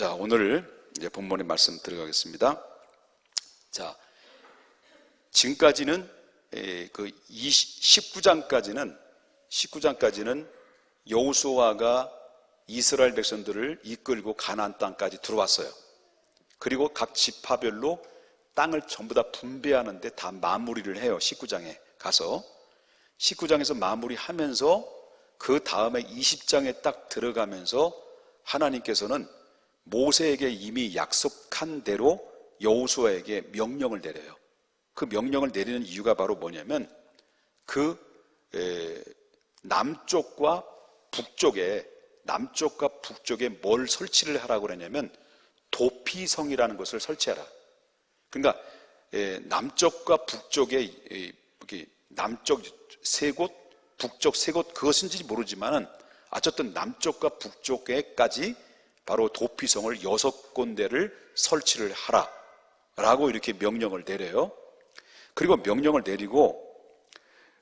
자, 오늘 이제 본문의 말씀 들어가겠습니다. 자, 지금까지는 그 19장까지는 여호수아가 이스라엘 백성들을 이끌고 가나안 땅까지 들어왔어요. 그리고 각 지파별로 땅을 전부 다 분배하는데 다 마무리를 해요. 19장에 가서 19장에서 마무리하면서 그 다음에 20장에 딱 들어가면서 하나님께서는 모세에게 이미 약속한 대로 여호수아에게 명령을 내려요. 그 명령을 내리는 이유가 바로 뭐냐면 그 남쪽과 북쪽에 뭘 설치를 하라고 그러냐면 도피성이라는 것을 설치하라. 그러니까 남쪽과 북쪽에 남쪽 세 곳, 북쪽 세 곳, 그것인지 모르지만은 어쨌든 남쪽과 북쪽에까지 바로 도피성을 6군데를 설치를 하라라고 이렇게 명령을 내려요. 그리고 명령을 내리고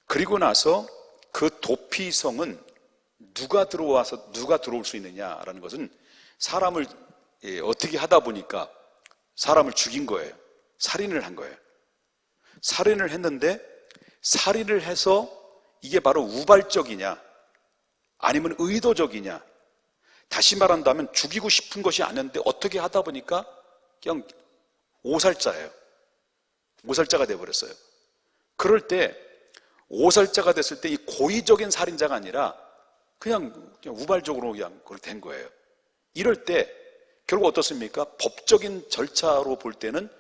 그리고 나서 그 도피성은 누가 들어올 수 있느냐라는 것은 사람을 어떻게 하다 보니까 사람을 죽인 거예요. 살인을 한 거예요. 살인을 했는데 살인을 해서 이게 바로 우발적이냐 아니면 의도적이냐, 다시 말한다면 죽이고 싶은 것이 아닌데 어떻게 하다 보니까 그냥 오살자예요. 오살자가 돼버렸어요. 그럴 때 오살자가 됐을 때 이 고의적인 살인자가 아니라 그냥 우발적으로 그냥 그렇게 된 거예요. 이럴 때 결국 어떻습니까? 법적인 절차로 볼 때는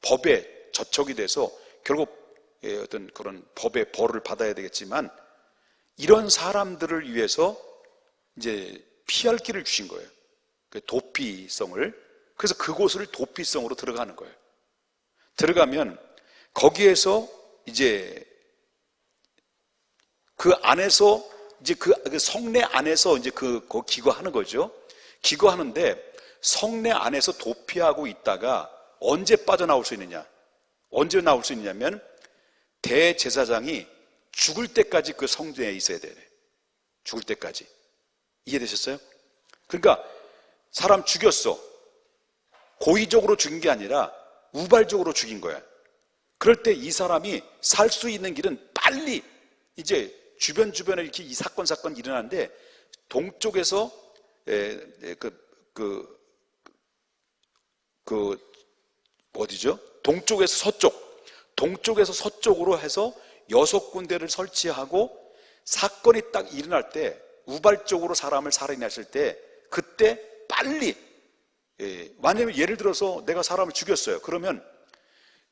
법에 저촉이 돼서 결국 어떤 그런 법의 벌을 받아야 되겠지만 이런 사람들을 위해서 이제 피할 길을 주신 거예요. 그 도피성을. 그래서 그곳을 도피성으로 들어가는 거예요. 들어가면 거기에서 이제 그 안에서 이제 그 성내 안에서 이제 그거 기거하는 거죠. 기거하는데 성내 안에서 도피하고 있다가 언제 빠져나올 수 있느냐? 언제 나올 수 있냐면 대제사장이 죽을 때까지 그 성전에 있어야 돼요. 죽을 때까지. 이해되셨어요? 그러니까 사람 죽였어. 고의적으로 죽인 게 아니라 우발적으로 죽인 거야. 그럴 때 이 사람이 살 수 있는 길은 빨리 이제 주변에 이렇게 이 사건이 일어나는데 동쪽에서 어디죠? 동쪽에서 서쪽으로 해서 6군데를 설치하고 사건이 딱 일어날 때 우발적으로 사람을 살인했을 때 그때 빨리 만약에 예를 들어서 내가 사람을 죽였어요. 그러면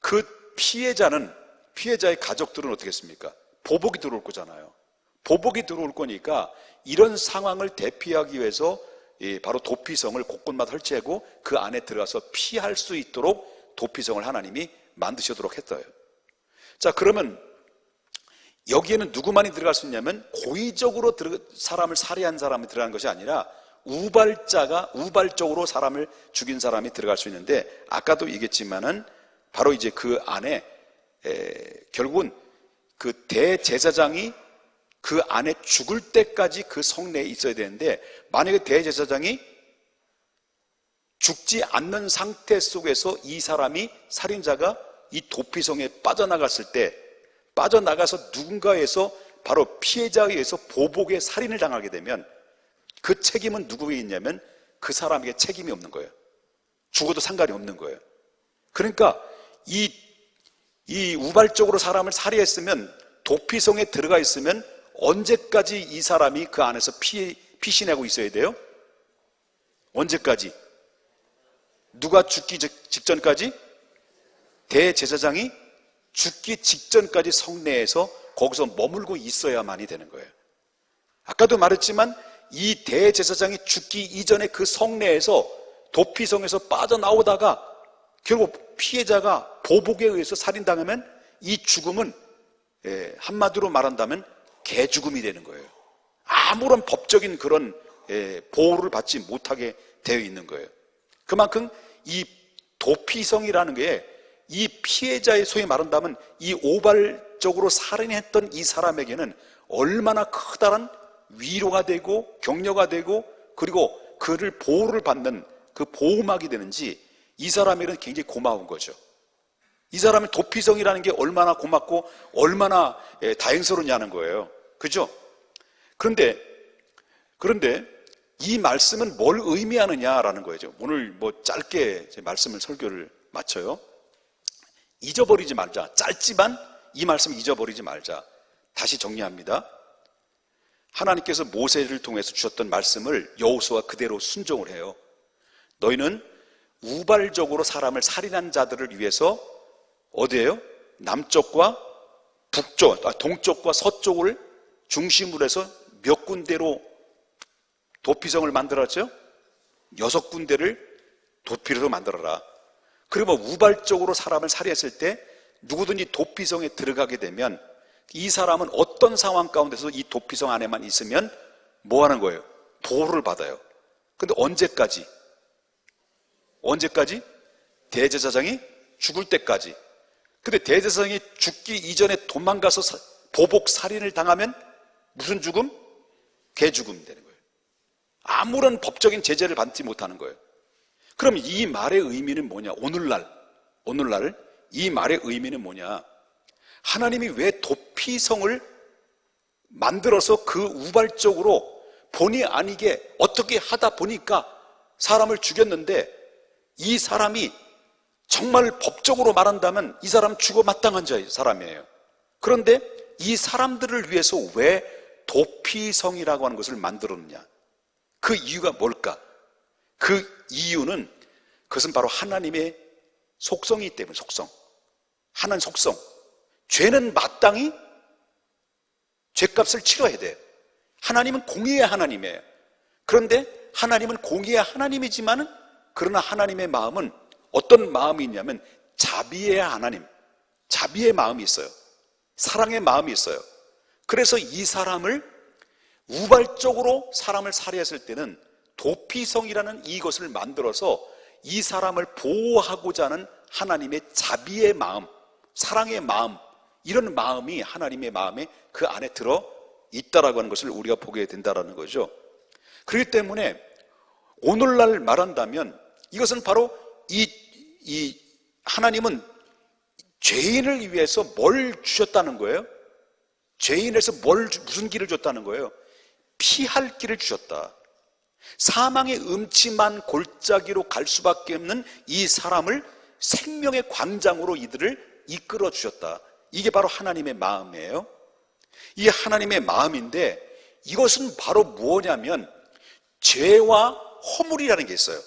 그 피해자의 가족들은 어떻게 했습니까? 보복이 들어올 거잖아요. 보복이 들어올 거니까 이런 상황을 대피하기 위해서 바로 도피성을 곳곳마다 설치하고 그 안에 들어가서 피할 수 있도록 도피성을 하나님이 만드시도록 했어요. 자, 그러면 여기에는 누구만이 들어갈 수 있냐면 고의적으로 사람을 살해한 사람이 들어가는 것이 아니라 우발적으로 사람을 죽인 사람이 들어갈 수 있는데 아까도 얘기했지만은 바로 이제 그 안에 결국은 그 대제사장이 그 안에 죽을 때까지 그 성내에 있어야 되는데 만약에 대제사장이 죽지 않는 상태 속에서 이 사람이 살인자가 이 도피성에 빠져나가서 누군가에서 바로 피해자에 의해서 보복의 살인을 당하게 되면 그 책임은 누구에게 있냐면 그 사람에게 책임이 없는 거예요. 죽어도 상관이 없는 거예요. 그러니까 이 우발적으로 사람을 살해했으면 도피성에 들어가 있으면 언제까지 이 사람이 그 안에서 피신하고 있어야 돼요? 언제까지? 누가 죽기 직전까지? 대제사장이 죽기 직전까지 성내에서 거기서 머물고 있어야만이 되는 거예요. 아까도 말했지만 이 대제사장이 죽기 이전에 그 성내에서 도피성에서 빠져나오다가 결국 피해자가 보복에 의해서 살인당하면 이 죽음은 한마디로 말한다면 개죽음이 되는 거예요. 아무런 법적인 그런 보호를 받지 못하게 되어 있는 거예요. 그만큼 이 도피성이라는 게 이 피해자의 소위 말한다면 이 오발적으로 살인했던 이 사람에게는 얼마나 커다란 위로가 되고 격려가 되고 그리고 그를 보호를 받는 그 보호막이 되는지 이 사람에게는 굉장히 고마운 거죠. 이 사람의 도피성이라는 게 얼마나 고맙고 얼마나 다행스러우냐는 거예요. 그죠? 그런데 이 말씀은 뭘 의미하느냐라는 거죠. 오늘 짧게 제 말씀을 설교를 마쳐요. 잊어버리지 말자. 짧지만 이 말씀 잊어버리지 말자. 다시 정리합니다. 하나님께서 모세를 통해서 주셨던 말씀을 여호수아가 그대로 순종을 해요. 너희는 우발적으로 사람을 살인한 자들을 위해서 어디예요? 남쪽과 동쪽과 서쪽을 중심으로 해서 몇 군데로 도피성을 만들었죠? 6군데를 도피로 만들어라. 그리고 우발적으로 사람을 살해했을 때 누구든지 도피성에 들어가게 되면 이 사람은 어떤 상황 가운데서 이 도피성 안에만 있으면 뭐 하는 거예요? 보호를 받아요. 근데 언제까지? 대제사장이 죽을 때까지. 근데 대제사장이 죽기 이전에 도망가서 보복 살인을 당하면 무슨 죽음? 개죽음이 되는 거예요. 아무런 법적인 제재를 받지 못하는 거예요. 그럼 이 말의 의미는 뭐냐? 오늘날 이 말의 의미는 뭐냐? 하나님이 왜 도피성을 만들어서 그 우발적으로 본의 아니게 어떻게 하다 보니까 사람을 죽였는데 이 사람이 정말 법적으로 말한다면 이 사람 죽어 마땅한 사람이에요. 그런데 이 사람들을 위해서 왜 도피성이라고 하는 것을 만들었느냐? 그 이유가 뭘까? 그 이유는 그것은 바로 하나님의 속성이기 때문에 하나님 속성. 죄는 마땅히 죄값을 치러야 돼요. 하나님은 공의의 하나님이에요. 그런데 하나님은 공의의 하나님이지만은 그러나 하나님의 마음은 어떤 마음이 있냐면 자비의 하나님, 자비의 마음이 있어요. 사랑의 마음이 있어요. 그래서 이 사람을 우발적으로 사람을 살해했을 때는 도피성이라는 이것을 만들어서 이 사람을 보호하고자 하는 하나님의 자비의 마음, 사랑의 마음, 이런 마음이 하나님의 마음에 그 안에 들어 있다라고 하는 것을 우리가 보게 된다라는 거죠. 그렇기 때문에 오늘날 말한다면 이것은 바로 이 하나님은 죄인을 위해서 뭘 주셨다는 거예요? 죄인에서 무슨 길을 줬다는 거예요? 피할 길을 주셨다. 사망의 음침한 골짜기로 갈 수밖에 없는 이 사람을 생명의 광장으로 이들을 이끌어 주셨다. 이게 바로 하나님의 마음이에요. 이 하나님의 마음인데 이것은 바로 뭐냐면 죄와 허물이라는 게 있어요.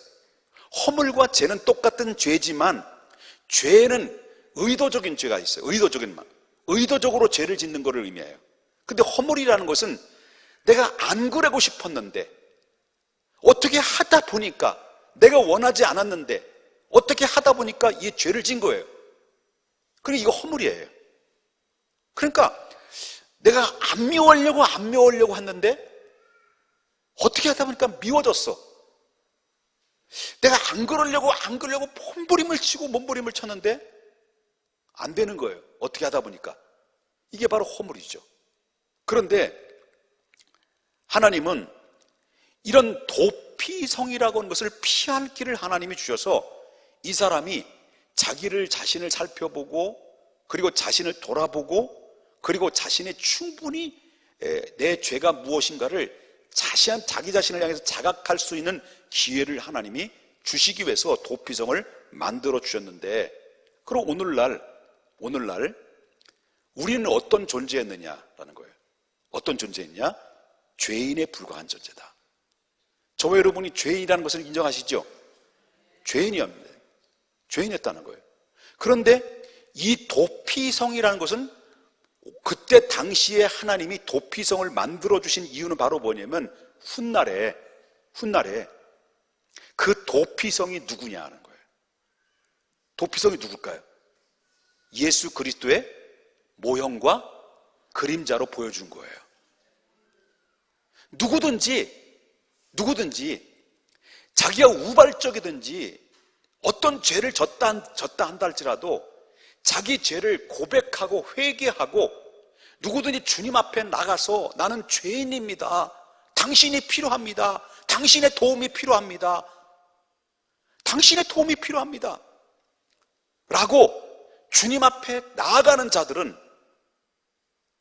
허물과 죄는 똑같은 죄지만 죄는 의도적인 죄가 있어요. 의도적으로 죄를 짓는 것을 의미해요. 근데 허물이라는 것은 내가 안 그러고 싶었는데 어떻게 하다 보니까 내가 원하지 않았는데 어떻게 하다 보니까 이 죄를 진 거예요. 그러니까 이거 허물이에요. 그러니까 내가 안 미워하려고 했는데 어떻게 하다 보니까 미워졌어. 내가 안 그러려고 몸부림을 치고 몸부림을 쳤는데 안 되는 거예요. 어떻게 하다 보니까. 이게 바로 허물이죠. 그런데 하나님은 이런 도피성이라고 하는 것을 피할 길을 하나님이 주셔서 이 사람이 자신을 살펴보고 그리고 자신을 돌아보고 그리고 자신의 충분히 내 죄가 무엇인가를 자기 자신을 향해서 자각할 수 있는 기회를 하나님이 주시기 위해서 도피성을 만들어 주셨는데, 그럼 오늘날 우리는 어떤 존재였느냐라는 거예요. 어떤 존재였냐? 죄인에 불과한 존재다. 저와 여러분이 죄인이라는 것을 인정하시죠? 죄인이었다는 거예요. 그런데 이 도피성이라는 것은 그때 당시에 하나님이 도피성을 만들어 주신 이유는 바로 뭐냐면 훗날에 그 도피성이 누구냐는 거예요. 도피성이 누굴까요? 예수 그리스도의 모형과 그림자로 보여준 거예요. 누구든지 자기가 우발적이든지 어떤 죄를 졌다 한다 할지라도 자기 죄를 고백하고 회개하고 누구든지 주님 앞에 나가서 나는 죄인입니다. 당신이 필요합니다. 당신의 도움이 필요합니다. 당신의 도움이 필요합니다 라고 주님 앞에 나아가는 자들은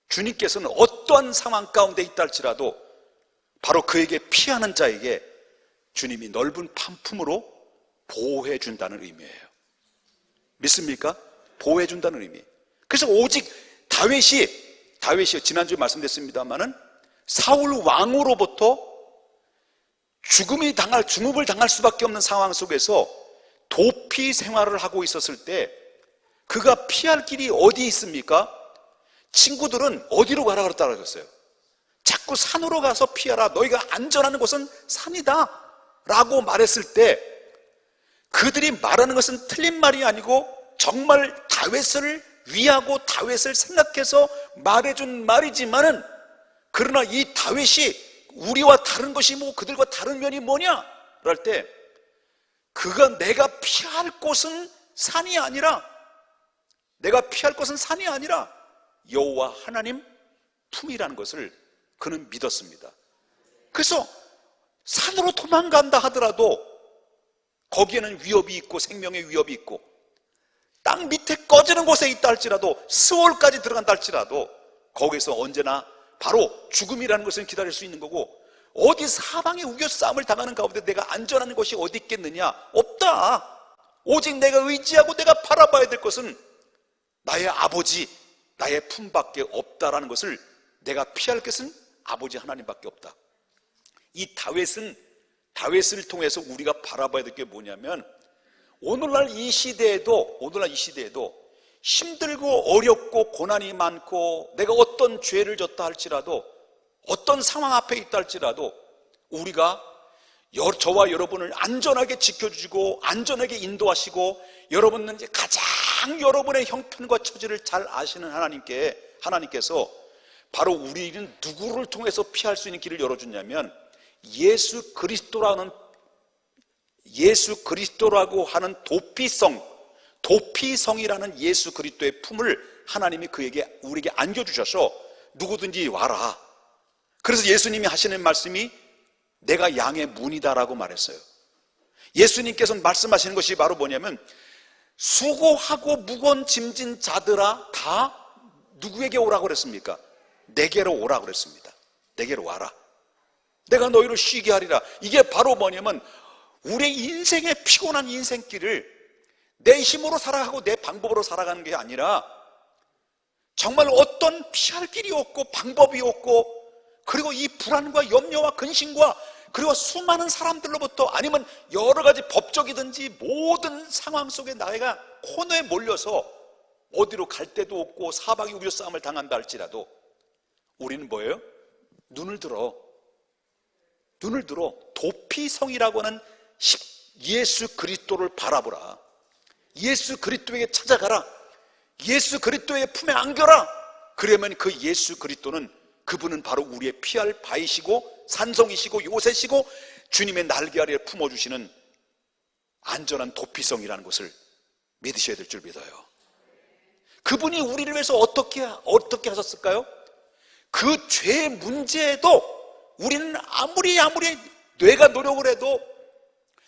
주님께서는 어떠한 상황 가운데 있다 할지라도 바로 그에게 피하는 자에게 주님이 넓은 판품으로 보호해 준다는 의미예요. 믿습니까? 보호해 준다는 의미. 그래서 오직 다윗이 지난주에 말씀드렸습니다마는 사울 왕으로부터 죽음을 당할 수밖에 없는 상황 속에서 도피 생활을 하고 있었을 때 그가 피할 길이 어디 있습니까? 친구들은 어디로 가라 그랬다 그랬어요. 자꾸 산으로 가서 피하라. 너희가 안전한 곳은 산이다 라고 말했을 때 그들이 말하는 것은 틀린 말이 아니고 정말 다윗을 위하고 다윗을 생각해서 말해준 말이지만은, 그러나 이 다윗이 우리와 다른 것이 뭐 그들과 다른 면이 뭐냐 그럴 때 그가 내가 피할 곳은 산이 아니라 여호와 하나님 품이라는 것을 그는 믿었습니다. 그래서 산으로 도망간다 하더라도 거기에는 위협이 있고 생명의 위협이 있고, 땅 밑에 꺼지는 곳에 있다 할지라도 스월까지 들어간다 할지라도 거기서 언제나 바로 죽음이라는 것을 기다릴 수 있는 거고, 어디 사방에 우겨싸움을 당하는 가운데 내가 안전한 곳이 어디 있겠느냐? 없다. 오직 내가 의지하고 내가 바라봐야 될 것은 나의 아버지, 나의 품밖에 없다라는 것을, 내가 피할 것은 아버지 하나님밖에 없다. 이 다윗을 통해서 우리가 바라봐야 될 게 뭐냐면, 오늘날 이 시대에도 힘들고 어렵고 고난이 많고 내가 어떤 죄를 졌다 할지라도 어떤 상황 앞에 있다 할지라도 우리가 저와 여러분을 안전하게 지켜주시고 안전하게 인도하시고 여러분은 이제 가장 여러분의 형편과 처지를 잘 아시는 하나님께서 바로 우리는 누구를 통해서 피할 수 있는 길을 열어주냐면 예수 그리스도라고 하는 도피성이라는 예수 그리스도의 품을 하나님이 우리에게 안겨주셔서 누구든지 와라. 그래서 예수님이 하시는 말씀이 내가 양의 문이다라고 말했어요. 예수님께서 말씀하시는 것이 바로 뭐냐면, 수고하고 무거운 짐진 자들아 다 누구에게 오라고 그랬습니까? 내게로 오라고 그랬습니다. 내게로 와라. 내가 너희를 쉬게 하리라. 이게 바로 뭐냐면 우리의 인생의 피곤한 인생길을 내 힘으로 살아가고 내 방법으로 살아가는 게 아니라 정말 어떤 피할 길이 없고 방법이 없고, 그리고 이 불안과 염려와 근심과 그리고 수많은 사람들로부터, 아니면 여러 가지 법적이든지 모든 상황 속에 나이가 코너에 몰려서 어디로 갈 데도 없고 사방에 우겨싸움을 당한다 할지라도 우리는 뭐예요? 눈을 들어 도피성이라고 하는 예수 그리스도를 바라보라. 예수 그리스도에게 찾아가라. 예수 그리스도의 품에 안겨라. 그러면 그 예수 그리스도는, 그분은 바로 우리의 피할 바이시고 산성이시고 요새시고 주님의 날개 아래에 품어주시는 안전한 도피성이라는 것을 믿으셔야 될 줄 믿어요. 그분이 우리를 위해서 어떻게 하셨을까요? 그 죄의 문제에도 우리는 아무리 내가 노력을 해도,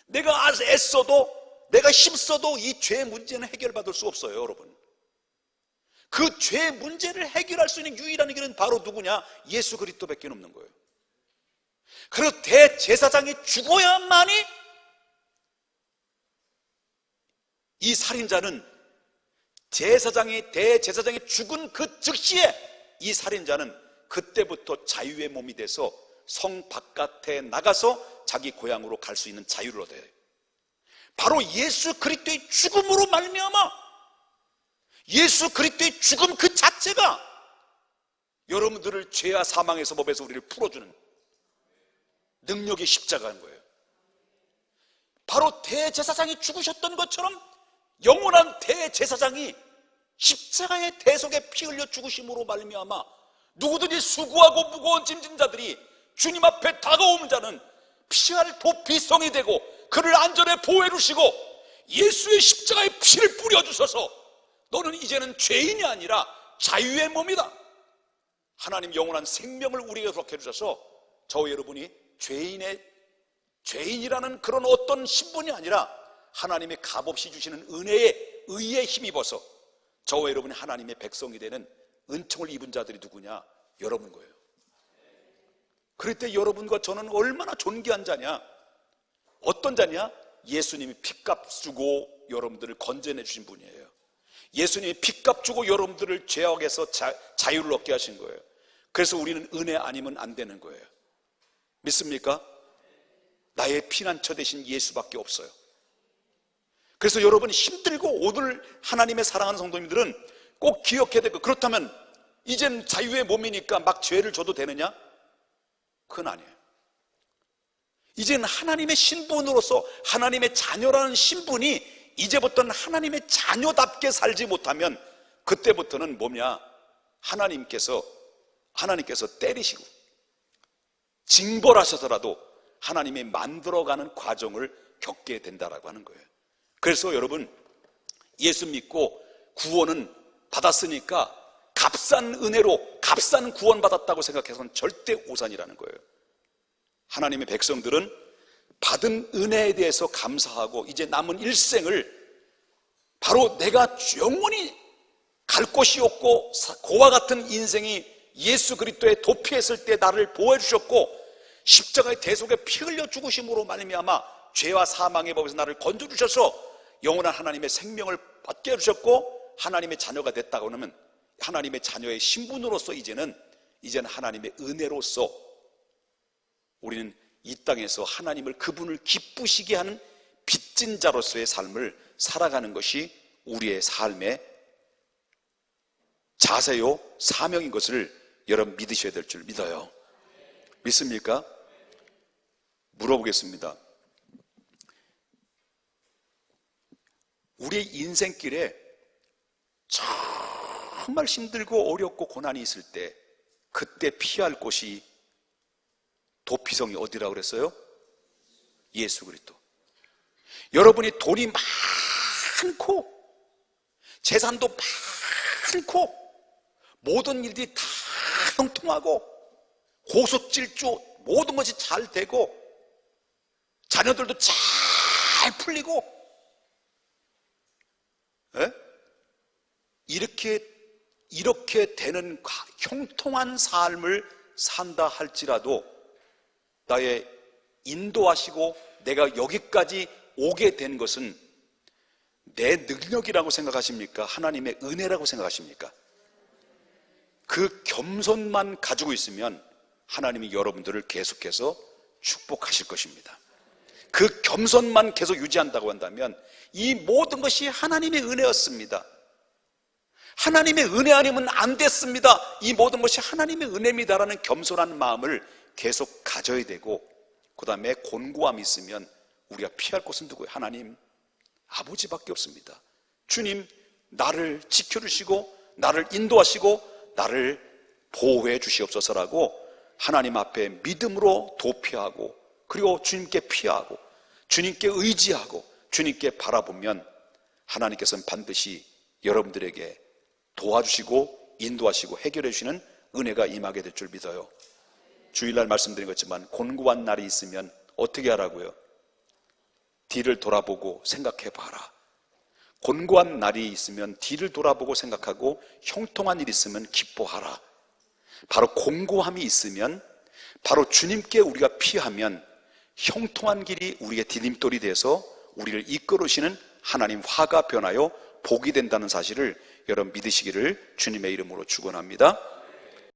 내가 애써도, 내가 힘써도 이 죄의 문제는 해결받을 수 없어요, 여러분. 그 죄의 문제를 해결할 수 있는 유일한 길은 바로 누구냐? 예수 그리스도밖에 없는 거예요. 그리고 대제사장이 죽어야만이 이 살인자는, 대제사장이 죽은 그 즉시에 이 살인자는 그때부터 자유의 몸이 돼서 성 바깥에 나가서 자기 고향으로 갈 수 있는 자유를 얻어요. 바로 예수 그리스도의 죽음으로 말미암아, 예수 그리스도의 죽음 그 자체가 여러분들을 죄와 사망에서 법에서 우리를 풀어주는 능력의 십자가인 거예요. 바로 대제사장이 죽으셨던 것처럼 영원한 대제사장이 십자가의 대속에 피 흘려 죽으심으로 말미암아 누구든지 수고하고 무거운 짐진 자들이 주님 앞에 다가오는 자는 피할 도피성이 되고 그를 안전에 보호해 주시고 예수의 십자가의 피를 뿌려주셔서 너는 이제는 죄인이 아니라 자유의 몸이다. 하나님 영원한 생명을 우리에게 그렇게 해주셔서 저와 여러분이 죄인이라는 그런 어떤 신분이 아니라 하나님의 값없이 주시는 은혜에 의에 힘입어서 저와 여러분이 하나님의 백성이 되는 은총을 입은 자들이 누구냐? 여러분 거예요. 그럴 때 여러분과 저는 얼마나 존귀한 자냐? 어떤 자냐? 예수님이 핏값 주고 여러분들을 건져내 주신 분이에요. 예수님이 핏값 주고 여러분들을 죄악에서 자유를 얻게 하신 거예요. 그래서 우리는 은혜 아니면 안 되는 거예요. 믿습니까? 나의 피난처 되신 예수밖에 없어요. 그래서 여러분 힘들고 오늘 하나님의 사랑하는 성도님들은 꼭 기억해야 되고, 그렇다면 이젠 자유의 몸이니까 막 죄를 져도 되느냐? 그건 아니에요. 이제는 하나님의 신분으로서 하나님의 자녀라는 신분이 이제부터는 하나님의 자녀답게 살지 못하면 그때부터는 뭐냐? 하나님께서 때리시고 징벌하셔서라도 하나님이 만들어가는 과정을 겪게 된다라고 하는 거예요. 그래서 여러분, 예수 믿고 구원은 받았으니까 값싼 은혜로 값싼 구원 받았다고 생각해서는 절대 오산이라는 거예요. 하나님의 백성들은 받은 은혜에 대해서 감사하고 이제 남은 일생을 바로 내가 영원히 갈 곳이 없고 고와 같은 인생이 예수 그리스도의 도피했을 때 나를 보호해 주셨고 십자가의 대속에 피 흘려 죽으심으로 말미암아 죄와 사망의 법에서 나를 건져 주셔서 영원한 하나님의 생명을 받게 해주셨고 하나님의 자녀가 됐다고 하면 하나님의 자녀의 신분으로서 이제는 하나님의 은혜로서 우리는 이 땅에서 하나님을 그분을 기쁘시게 하는 빚진 자로서의 삶을 살아가는 것이 우리의 삶의 자세요 사명인 것을 여러분 믿으셔야 될 줄 믿어요. 믿습니까? 물어보겠습니다. 우리의 인생길에 정말 힘들고 어렵고 고난이 있을 때 그때 피할 곳이 도피성이 어디라고 그랬어요? 예수 그리스도. 여러분이 돈이 많고 재산도 많고 모든 일들이 다 형통하고 고속질주 모든 것이 잘 되고 자녀들도 잘 풀리고 이렇게 되는 형통한 삶을 산다 할지라도 나의 인도하시고 내가 여기까지 오게 된 것은 내 능력이라고 생각하십니까? 하나님의 은혜라고 생각하십니까? 그 겸손만 가지고 있으면 하나님이 여러분들을 계속해서 축복하실 것입니다. 그 겸손만 계속 유지한다고 한다면 이 모든 것이 하나님의 은혜였습니다. 하나님의 은혜 아니면 안 됐습니다. 이 모든 것이 하나님의 은혜입니다라는 겸손한 마음을 계속 가져야 되고, 그 다음에 곤고함이 있으면 우리가 피할 곳은 누구예요? 하나님 아버지밖에 없습니다. 주님 나를 지켜주시고 나를 인도하시고 나를 보호해 주시옵소서라고 하나님 앞에 믿음으로 도피하고 그리고 주님께 피하고 주님께 의지하고 주님께 바라보면 하나님께서는 반드시 여러분들에게 도와주시고 인도하시고 해결해 주시는 은혜가 임하게 될 줄 믿어요. 주일날 말씀드린 것지만 곤고한 날이 있으면 어떻게 하라고요? 뒤를 돌아보고 생각해 봐라. 곤고한 날이 있으면 뒤를 돌아보고 생각하고 형통한 일이 있으면 기뻐하라. 바로 곤고함이 있으면 바로 주님께 우리가 피하면 형통한 길이 우리의 디딤돌이 돼서 우리를 이끌으시는 하나님 화가 변하여 복이 된다는 사실을 여러분 믿으시기를 주님의 이름으로 축원합니다.